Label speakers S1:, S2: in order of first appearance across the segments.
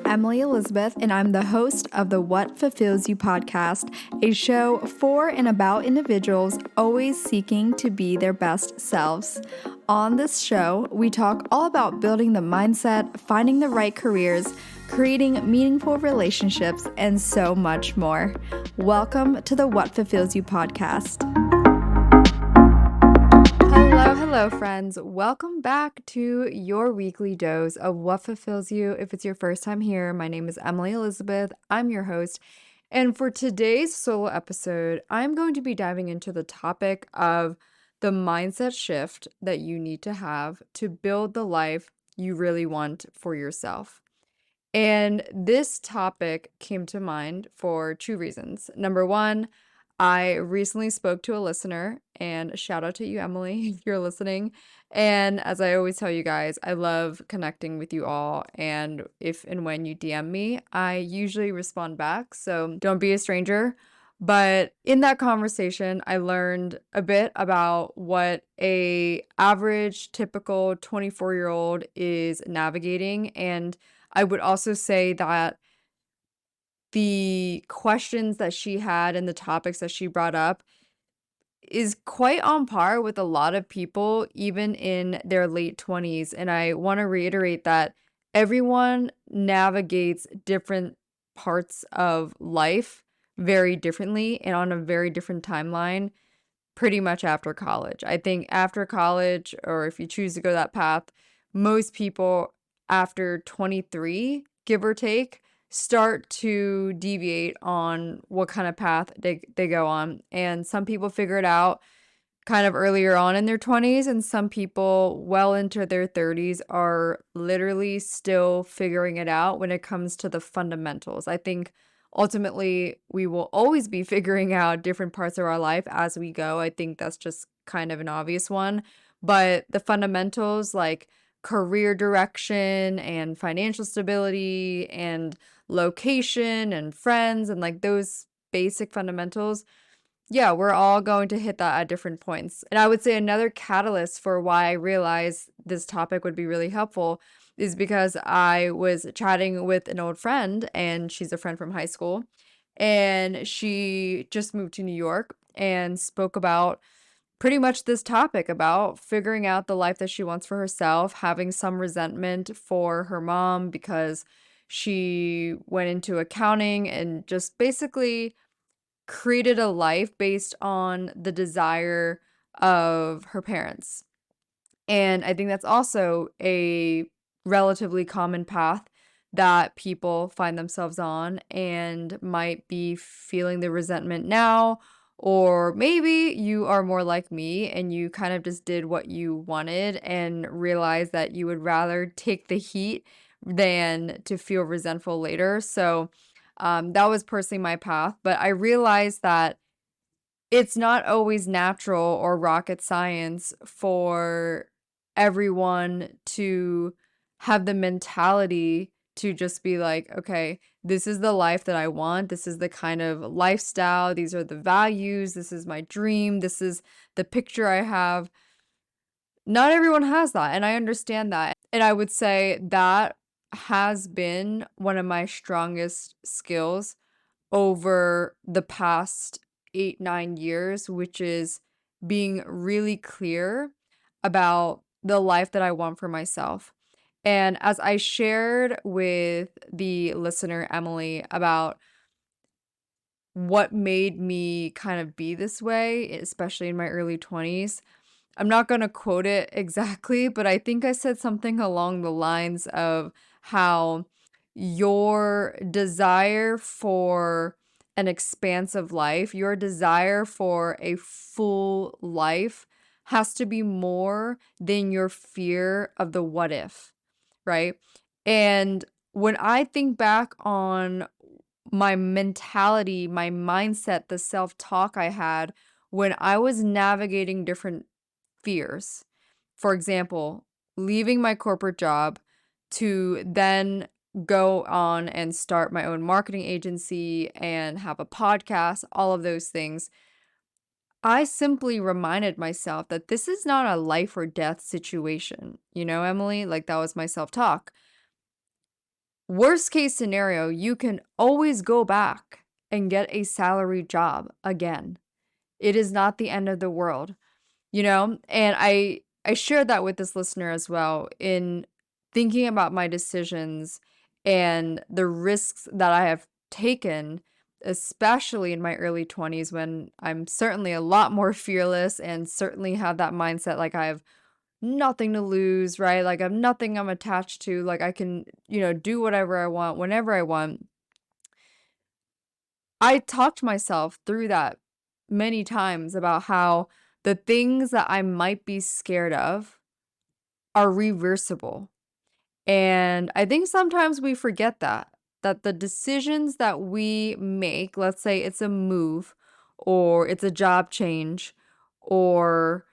S1: Emily Elizabeth, and I'm the host of the What Fulfills You podcast, a show for and about individuals always seeking to be their best selves. On this show, we talk all about building the mindset, finding the right careers, creating meaningful relationships, and so much more. Welcome to the What Fulfills You podcast. Hello, friends. Welcome back to your weekly dose of What Fulfills You. If it's your first time here, my name is Emily Elizabeth. I'm your host. And for today's solo episode, I'm going to be diving into the topic of the mindset shift that you need to have to build the life you really want for yourself. And this topic came to mind for two reasons. Number one, I recently spoke to a listener, and shout out to you, Emily, if you're listening. And as I always tell you guys, I love connecting with you all. And if and when you DM me, I usually respond back. So don't be a stranger. But in that conversation, I learned a bit about what a average, typical 24-year-old is navigating. And I would also say that the questions that she had and the topics that she brought up is quite on par with a lot of people, even in their late 20s. And I want to reiterate that everyone navigates different parts of life very differently and on a very different timeline, pretty much after college. I think after college, or if you choose to go that path, most people after 23, give or take, start to deviate on what kind of path they go on. And some people figure it out kind of earlier on in their 20s, and some people well into their 30s are literally still figuring it out when it comes to the fundamentals. I think ultimately we will always be figuring out different parts of our life as we go. I think that's just kind of an obvious one. But the fundamentals like career direction and financial stability and location and friends and like those basic fundamentals, yeah, we're all going to hit that at different points. And I would say another catalyst for why I realized this topic would be really helpful is because I was chatting with an old friend, and she's a friend from high school, and she just moved to New York and spoke about pretty much this topic about figuring out the life that she wants for herself, having some resentment for her mom because she went into accounting and just basically created a life based on the desire of her parents. And I think that's also a relatively common path that people find themselves on and might be feeling the resentment now. Or maybe you are more like me and you kind of just did what you wanted and realized that you would rather take the heat than to feel resentful later. So that was personally my path. But I realized that it's not always natural or rocket science for everyone to have the mentality to just be like, okay, this is the life that I want. This is the kind of lifestyle. These are the values. This is my dream. This is the picture I have. Not everyone has that, and I understand that. And I would say that has been one of my strongest skills over the past 8, 9 years, which is being really clear about the life that I want for myself. And as I shared with the listener, Emily, about what made me kind of be this way, especially in my early 20s, I'm not going to quote it exactly, but I think I said something along the lines of how your desire for an expansive life, your desire for a full life has to be more than your fear of the what if, right? And when I think back on my mentality, my mindset, the self-talk I had when I was navigating different fears. For example, leaving my corporate job to then go on and start my own marketing agency and have a podcast, all of those things. I simply reminded myself that this is not a life or death situation. You know, Emily, like that was my self talk. Worst case scenario, you can always go back and get a salary job again. It is not the end of the world, you know? And I shared that with this listener as well in thinking about my decisions and the risks that I have taken, especially in my early 20s when I'm certainly a lot more fearless and certainly have that mindset like I have nothing to lose, right? Like I have nothing I'm attached to, like I can, do whatever I want whenever I want. I talked myself through that many times about how the things that I might be scared of are reversible. And I think sometimes we forget that the decisions that we make, let's say it's a move or it's a job change or,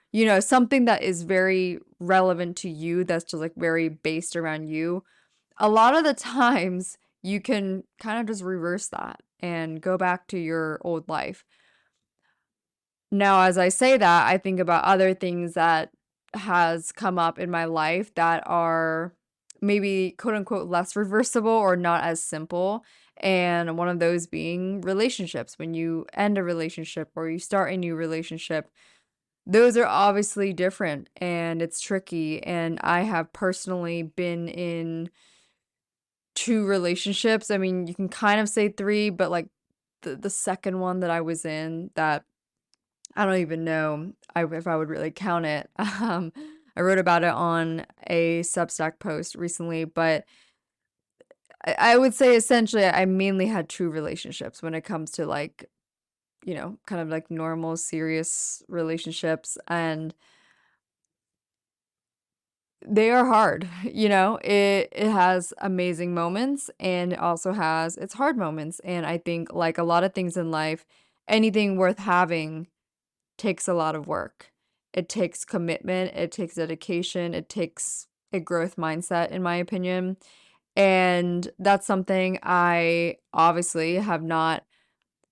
S1: something that is very relevant to you, that's just like very based around you. A lot of the times you can kind of just reverse that and go back to your old life. Now, as I say that, I think about other things that has come up in my life that are maybe quote unquote less reversible or not as simple. And one of those being relationships. When you end a relationship or you start a new relationship, those are obviously different and it's tricky. And I have personally been in two relationships. I mean, you can kind of say three, but like the second one that I was in that I don't even know if I would really count it. I wrote about it on a Substack post recently, but I would say essentially I mainly had true relationships when it comes to like, kind of like normal, serious relationships. And they are hard, it has amazing moments and it also has its hard moments. And I think like a lot of things in life, anything worth having takes a lot of work. It takes commitment, it takes dedication, it takes a growth mindset, in my opinion. And that's something I obviously have not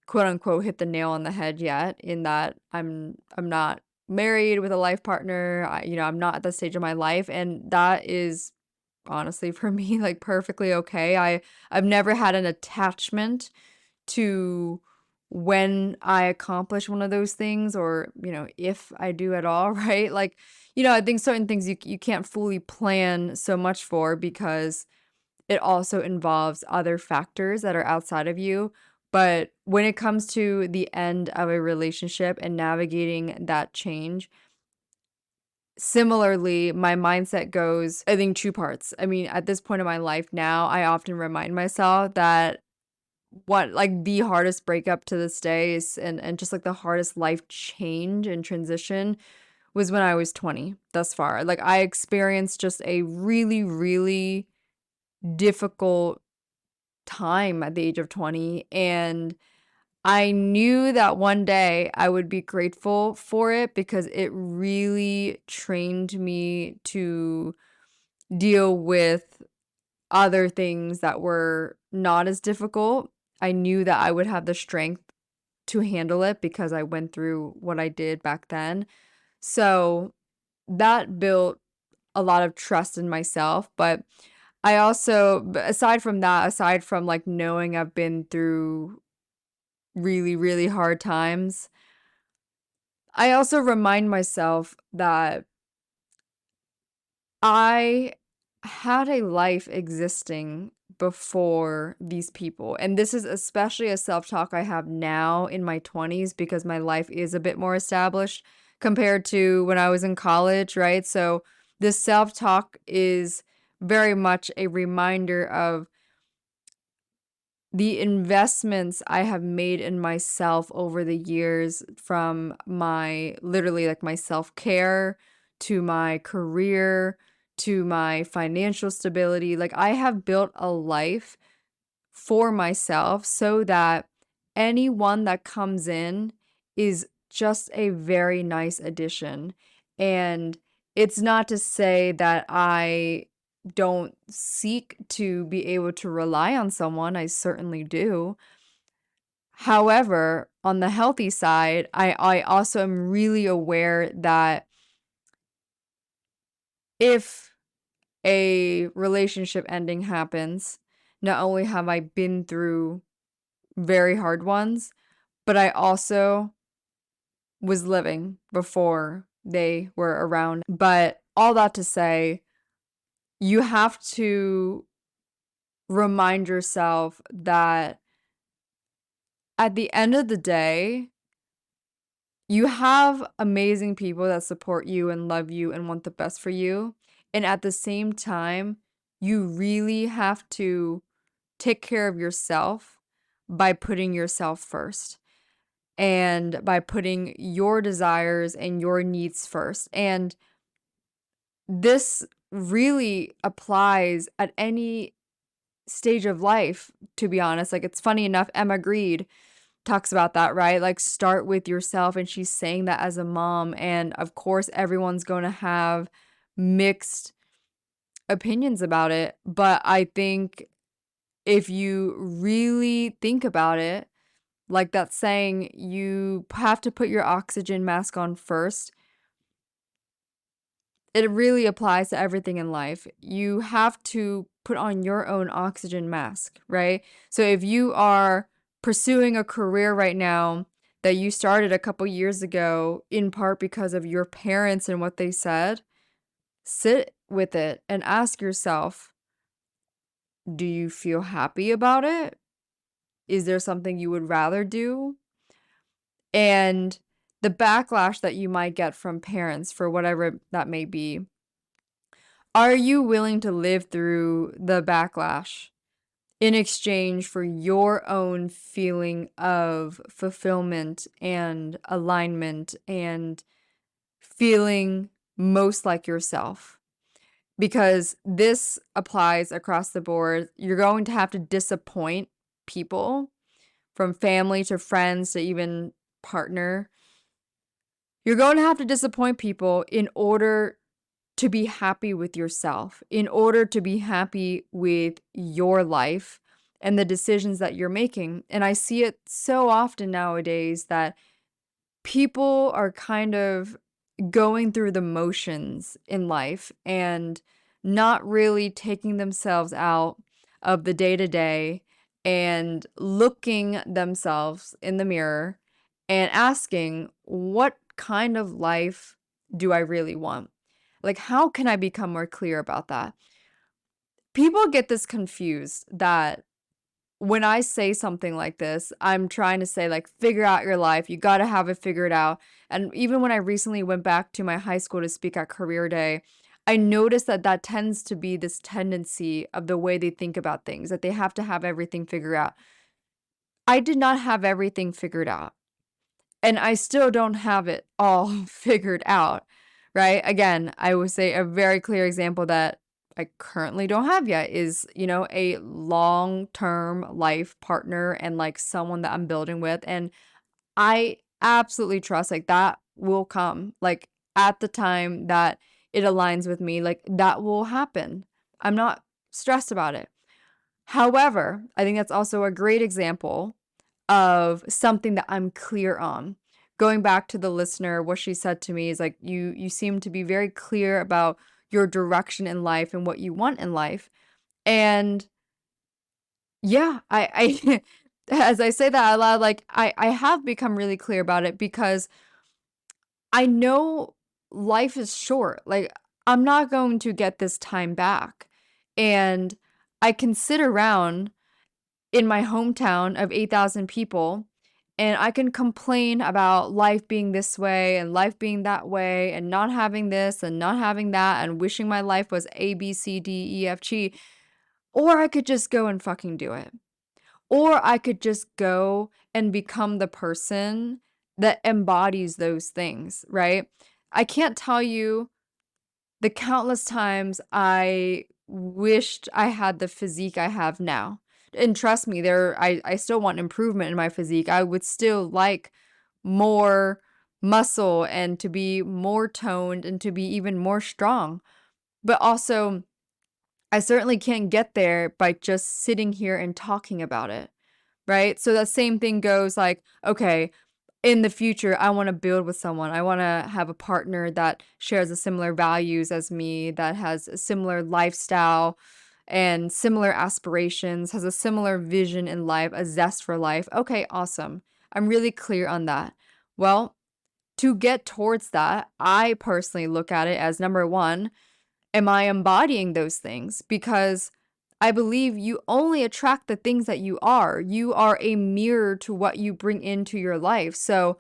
S1: quote unquote hit the nail on the head yet, in that I'm not married with a life partner. I'm not at the stage of my life, and that is honestly for me like perfectly okay. I've never had an attachment to when I accomplish one of those things, or, if I do at all, right? Like, I think certain things you can't fully plan so much for because it also involves other factors that are outside of you. But when it comes to the end of a relationship and navigating that change, similarly, my mindset goes, I think, two parts. I mean, at this point in my life now, I often remind myself that what like the hardest breakup to this day is, and just like the hardest life change and transition was when I was 20 thus far. Like I experienced just a really, really difficult time at the age of 20, and I knew that one day I would be grateful for it because it really trained me to deal with other things that were not as difficult. I knew that I would have the strength to handle it because I went through what I did back then. So that built a lot of trust in myself. But I also, aside from that, aside from like knowing I've been through really, really hard times, I also remind myself that I had a life existing before these people. And this is especially a self-talk I have now in my 20s because my life is a bit more established compared to when I was in college, right? So this self-talk is very much a reminder of the investments I have made in myself over the years, from my literally like my self-care to my career to my financial stability. Like I have built a life for myself so that anyone that comes in is just a very nice addition. And it's not to say that I don't seek to be able to rely on someone. I certainly do. However, on the healthy side, I also am really aware that if a relationship ending happens, not only have I been through very hard ones, but I also was living before they were around. But all that to say, you have to remind yourself that at the end of the day, you have amazing people that support you and love you and want the best for you. And at the same time, you really have to take care of yourself by putting yourself first and by putting your desires and your needs first. And this really applies at any stage of life, to be honest. Like, it's funny enough, Emma Grede talks about that, right? Like, start with yourself. And she's saying that as a mom. And of course, everyone's going to have mixed opinions about it. But I think if you really think about it, like that saying, you have to put your oxygen mask on first. It really applies to everything in life. You have to put on your own oxygen mask, right? So if you are pursuing a career right now that you started a couple years ago, in part because of your parents and what they said, sit with it and ask yourself, do you feel happy about it? Is there something you would rather do? And the backlash that you might get from parents for whatever that may be, are you willing to live through the backlash in exchange for your own feeling of fulfillment and alignment and feeling most like yourself? Because this applies across the board. You're going to have to disappoint people, from family to friends to even partner. You're going to have to disappoint people in order to be happy with yourself, in order to be happy with your life and the decisions that you're making. And I see it so often nowadays that people are kind of going through the motions in life and not really taking themselves out of the day to day and looking themselves in the mirror and asking, what kind of life do I really want? Like, how can I become more clear about that? People get this confused that when I say something like this, I'm trying to say, like, figure out your life. You got to have it figured out. And even when I recently went back to my high school to speak at Career Day, I noticed that that tends to be this tendency of the way they think about things, that they have to have everything figured out. I did not have everything figured out. And I still don't have it all figured out, right? Again, I would say a very clear example that I currently don't have yet is, a long-term life partner and like someone that I'm building with. And I absolutely trust like that will come, like at the time that it aligns with me, like that will happen. I'm not stressed about it. However, I think that's also a great example of something that I'm clear on. Going back to the listener, what she said to me is like, you seem to be very clear about your direction in life and what you want in life. And yeah, I as I say that out loud, like I have become really clear about it because I know life is short. Like, I'm not going to get this time back. And I can sit around in my hometown of 8,000 people, and I can complain about life being this way and life being that way and not having this and not having that and wishing my life was A, B, C, D, E, F, G. Or I could just go and fucking do it. Or I could just go and become the person that embodies those things, right? I can't tell you the countless times I wished I had the physique I have now. And trust me, I still want improvement in my physique. I would still like more muscle and to be more toned and to be even more strong. But also, I certainly can't get there by just sitting here and talking about it, right? So that same thing goes like, okay, in the future, I want to build with someone. I want to have a partner that shares the similar values as me, that has a similar lifestyle and similar aspirations, has a similar vision in life, a zest for life. Okay, awesome. I'm really clear on that. Well, to get towards that, I personally look at it as number one, am I embodying those things? Because I believe you only attract the things that you are. You are a mirror to what you bring into your life. So,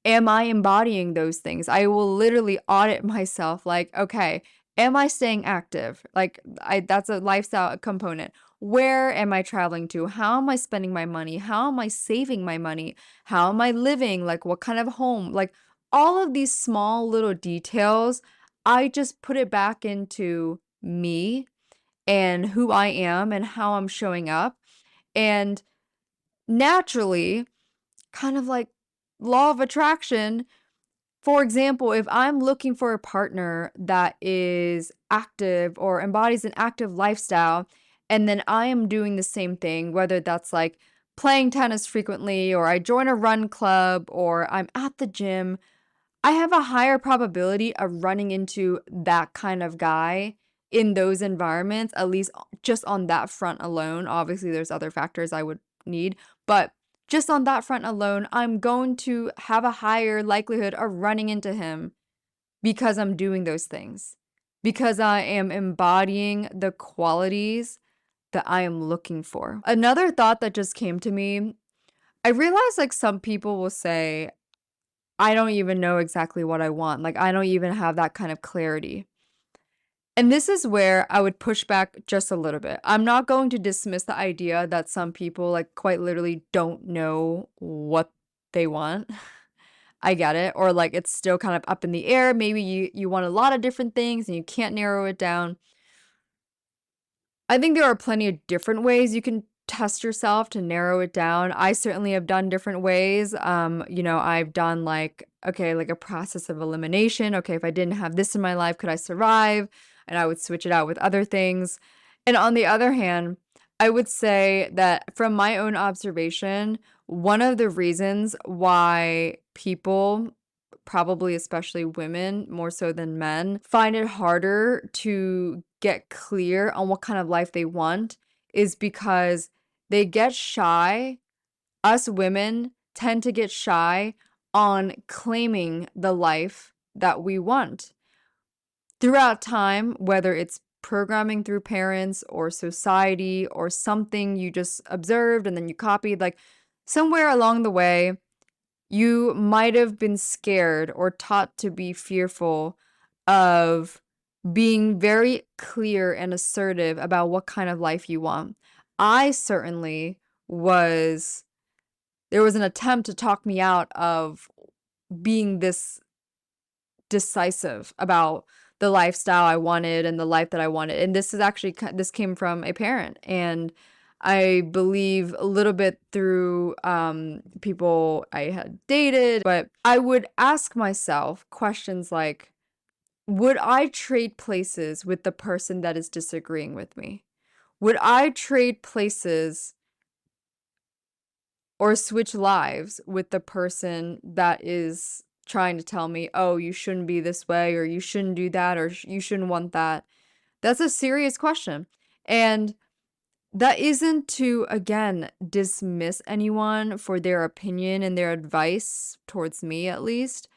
S1: am I embodying those things? I will literally audit myself like, okay, am I staying active? Like I that's a lifestyle component. Where am I traveling to? How am I spending my money? How am I saving my money? How am I living? Like what kind of home? Like all of these small little details, I just put it back into me and who I am and how I'm showing up. And naturally, kind of like law of attraction, for example, if I'm looking for a partner that is active or embodies an active lifestyle, and then I am doing the same thing, whether that's like playing tennis frequently, or I join a run club, or I'm at the gym, I have a higher probability of running into that kind of guy in those environments, at least just on that front alone. Obviously, there's other factors I would need, but just on that front alone, I'm going to have a higher likelihood of running into him because I'm doing those things, because I am embodying the qualities that I am looking for. Another thought that just came to me, I realize like some people will say, I don't even know exactly what I want. Like, I don't even have that kind of clarity. And this is where I would push back just a little bit. I'm not going to dismiss the idea that some people, like, quite literally don't know what they want. I get it. Or, like, it's still kind of up in the air. Maybe you want a lot of different things and you can't narrow it down. I think there are plenty of different ways you can test yourself to narrow it down. I certainly have done different ways. I've done like, okay, like a process of elimination. Okay, if I didn't have this in my life, could I survive? And I would switch it out with other things. And on the other hand, I would say that from my own observation, one of the reasons why people, probably especially women more so than men, find it harder to get clear on what kind of life they want is because they get shy. Us women tend to get shy on claiming the life that we want. Throughout time, whether it's programming through parents or society or something you just observed and then you copied, like somewhere along the way, you might have been scared or taught to be fearful of being very clear and assertive about what kind of life you want. I certainly was, there was an attempt to talk me out of being this decisive about the lifestyle I wanted and the life that I wanted. And this is actually, this came from a parent. And I believe a little bit through people I had dated, but I would ask myself questions like, would I trade places with the person that is disagreeing with me? Would I trade places or switch lives with the person that is trying to tell me, oh, you shouldn't be this way, or you shouldn't do that, or you shouldn't want that? That's a serious question. And that isn't to, again, dismiss anyone for their opinion and their advice towards me, at least.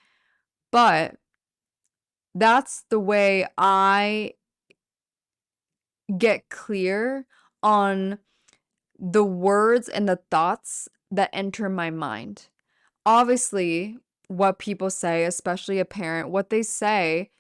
S1: But that's the way I get clear on the words and the thoughts that enter my mind. Obviously, what people say, especially a parent, what they say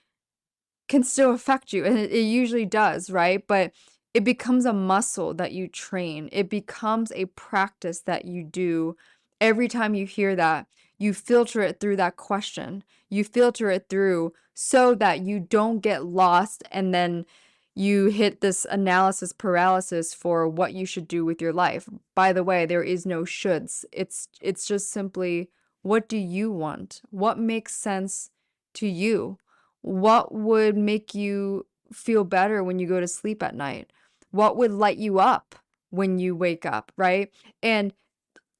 S1: can still affect you, and it usually does, right? But it becomes a muscle that you train. It becomes a practice that you do. Every time you hear that, you filter it through that question. You filter it through so that you don't get lost and then you hit this analysis paralysis for what you should do with your life. By the way, there is no shoulds. It's just simply, what do you want? What makes sense to you? What would make you feel better when you go to sleep at night? What would light you up when you wake up, right? And,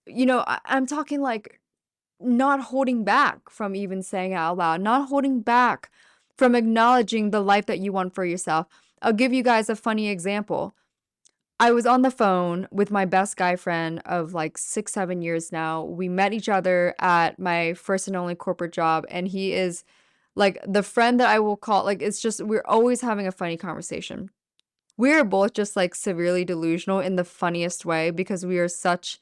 S1: I'm talking like not holding back from even saying it out loud, not holding back from acknowledging the life that you want for yourself. I'll give you guys a funny example. I was on the phone with my best guy friend of like 6, 7 years now. We met each other at my first and only corporate job, and he is like the friend that I will call, like, it's just, we're always having a funny conversation. We are both just like severely delusional in the funniest way because we are such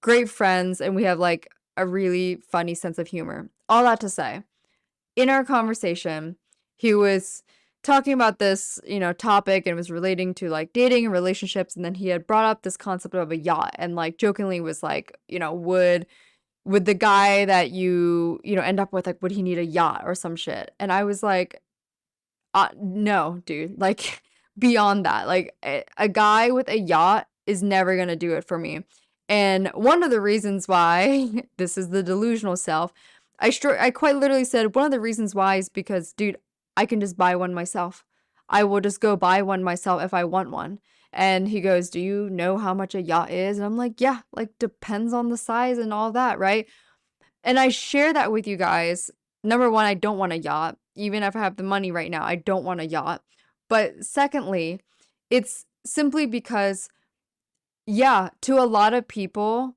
S1: great friends and we have like a really funny sense of humor. All that to say, in our conversation, he was talking about this, topic and was relating to like dating and relationships. And then he had brought up this concept of a yacht and like jokingly was like, would the guy that you end up with, like, would he need a yacht or some shit? And I was like, no, dude, like beyond that, like a guy with a yacht is never gonna do it for me. And one of the reasons why, this is the delusional self, I quite literally said one of the reasons why is because, dude, I can just buy one myself. I will just go buy one myself if I want one. And he goes, "Do you know how much a yacht is?" And I'm like, "Yeah, like depends on the size and all that, right?" And I share that with you guys. Number one, I don't want a yacht. Even if I have the money right now, I don't want a yacht. But secondly, it's simply because, yeah, to a lot of people,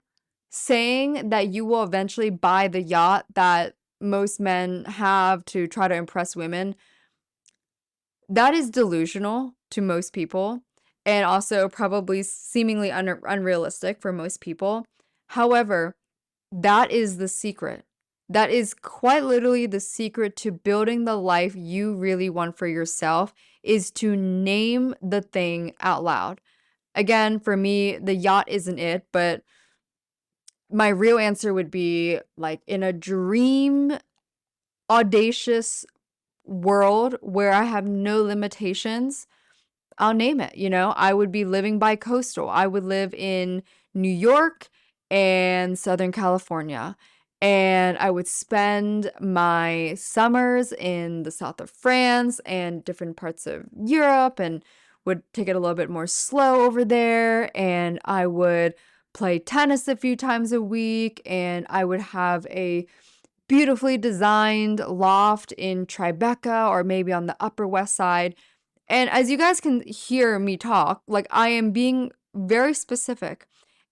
S1: saying that you will eventually buy the yacht that most men have to try to impress women, that is delusional to most people and also probably seemingly unrealistic for most people. However, that is the secret. That is quite literally the secret to building the life you really want for yourself, is to name the thing out loud. Again, for me, the yacht isn't it, but my real answer would be like in a dream, audacious world where I have no limitations, I'll name it, I would be living by coastal. I would live in New York and Southern California. And I would spend my summers in the south of France and different parts of Europe and would take it a little bit more slow over there. And I would play tennis a few times a week. And I would have a beautifully designed loft in Tribeca or maybe on the Upper West Side. And as you guys can hear me talk, like I am being very specific.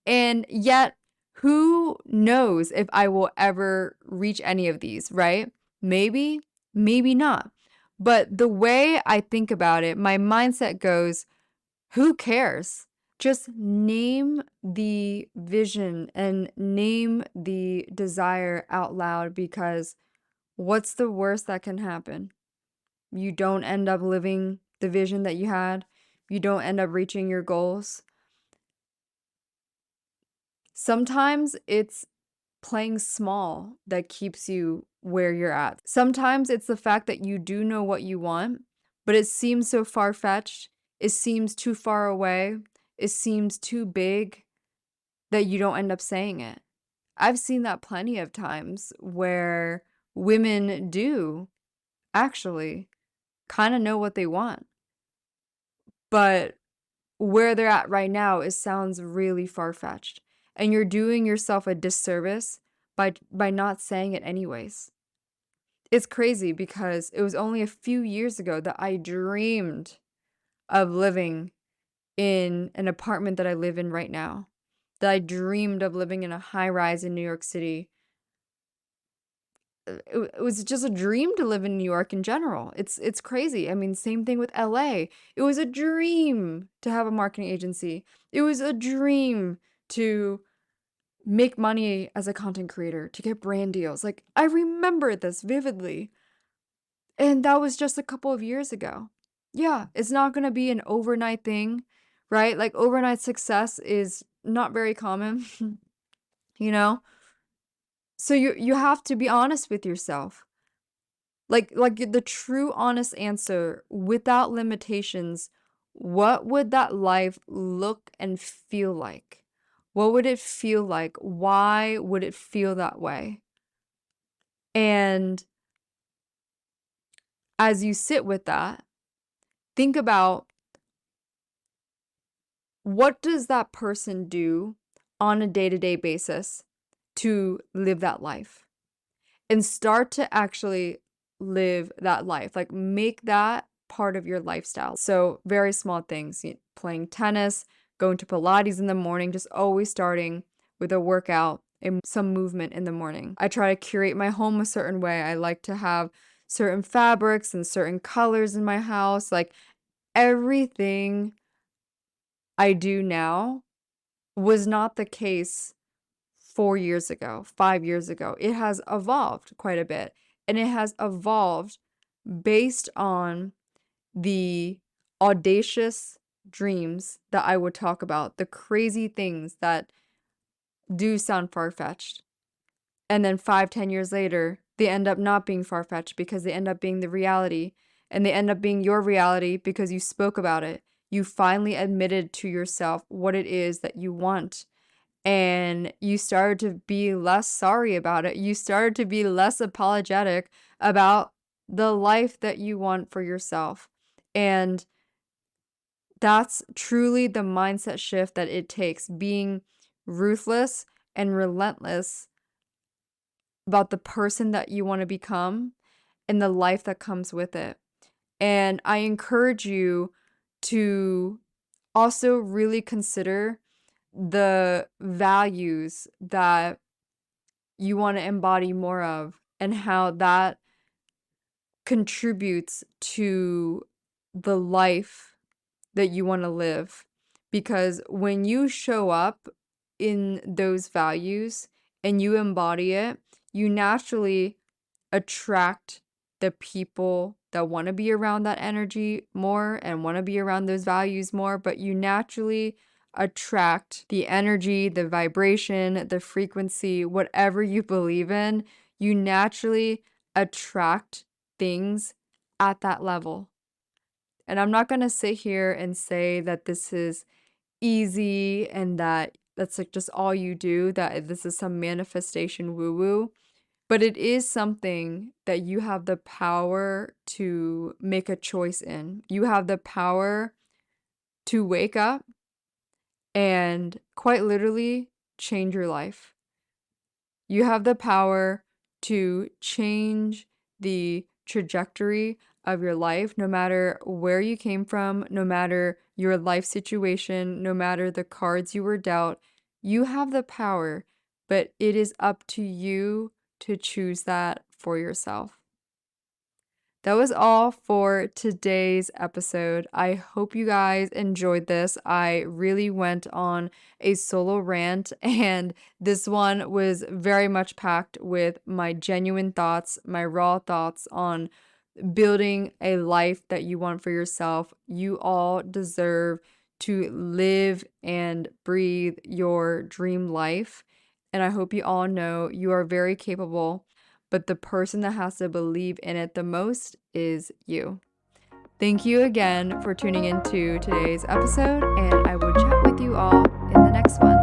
S1: And yet, who knows if I will ever reach any of these, right? Maybe, maybe not. But the way I think about it, my mindset goes, who cares? Just name the vision and name the desire out loud, because what's the worst that can happen? You don't end up living the vision that you had. You don't end up reaching your goals. Sometimes it's playing small that keeps you where you're at. Sometimes it's the fact that you do know what you want, but it seems so far-fetched. It seems too far away. It seems too big that you don't end up saying it. I've seen that plenty of times where women do actually kind of know what they want, but where they're at right now, it sounds really far-fetched. And you're doing yourself a disservice by not saying it anyways. It's crazy because it was only a few years ago that I dreamed of living in an apartment that I live in right now. That I dreamed of living in a high rise in New York City. It was just a dream to live in New York in general. It's crazy. I mean, same thing with LA. It was a dream to have a marketing agency. It was a dream to make money as a content creator, to get brand deals. Like, I remember this vividly. And that was just a couple of years ago. Yeah, it's not going to be an overnight thing, right? Like, overnight success is not very common, you know? So you have to be honest with yourself. Like the true honest answer without limitations, what would that life look and feel like? What would it feel like? Why would it feel that way? And as you sit with that, think about, what does that person do on a day-to-day basis to live that life? And start to actually live that life. Like, make that part of your lifestyle. So very small things, playing tennis, going to Pilates in the morning, just always starting with a workout and some movement in the morning. I try to curate my home a certain way. I like to have certain fabrics and certain colors in my house. Like everything I do now was not the case 4 years ago, 5 years ago. It has evolved quite a bit. And it has evolved based on the audacious dreams that I would talk about, the crazy things that do sound far-fetched. And then 5, 10 years later, they end up not being far-fetched because they end up being the reality. And they end up being your reality because you spoke about it. You finally admitted to yourself what it is that you want. And you started to be less sorry about it. You started to be less apologetic about the life that you want for yourself. And that's truly the mindset shift that it takes, being ruthless and relentless about the person that you want to become and the life that comes with it. And I encourage you to also really consider the values that you want to embody more of and how that contributes to the life that you want to live. Because when you show up in those values and you embody it, you naturally attract the people that want to be around that energy more and want to be around those values more, but you naturally attract the energy, the vibration, the frequency, whatever you believe in, you naturally attract things at that level. And I'm not going to sit here and say that this is easy and that that's like just all you do, that this is some manifestation woo-woo. But it is something that you have the power to make a choice in. You have the power to wake up and quite literally change your life. You have the power to change the trajectory of your life, no matter where you came from, no matter your life situation, no matter the cards you were dealt. You have the power, but it is up to you to choose that for yourself. That was all for today's episode. I hope you guys enjoyed this. I really went on a solo rant, and this one was very much packed with my genuine thoughts, my raw thoughts on building a life that you want for yourself. You all deserve to live and breathe your dream life. And I hope you all know you are very capable, but the person that has to believe in it the most is you. Thank you again for tuning into today's episode, and I will chat with you all in the next one.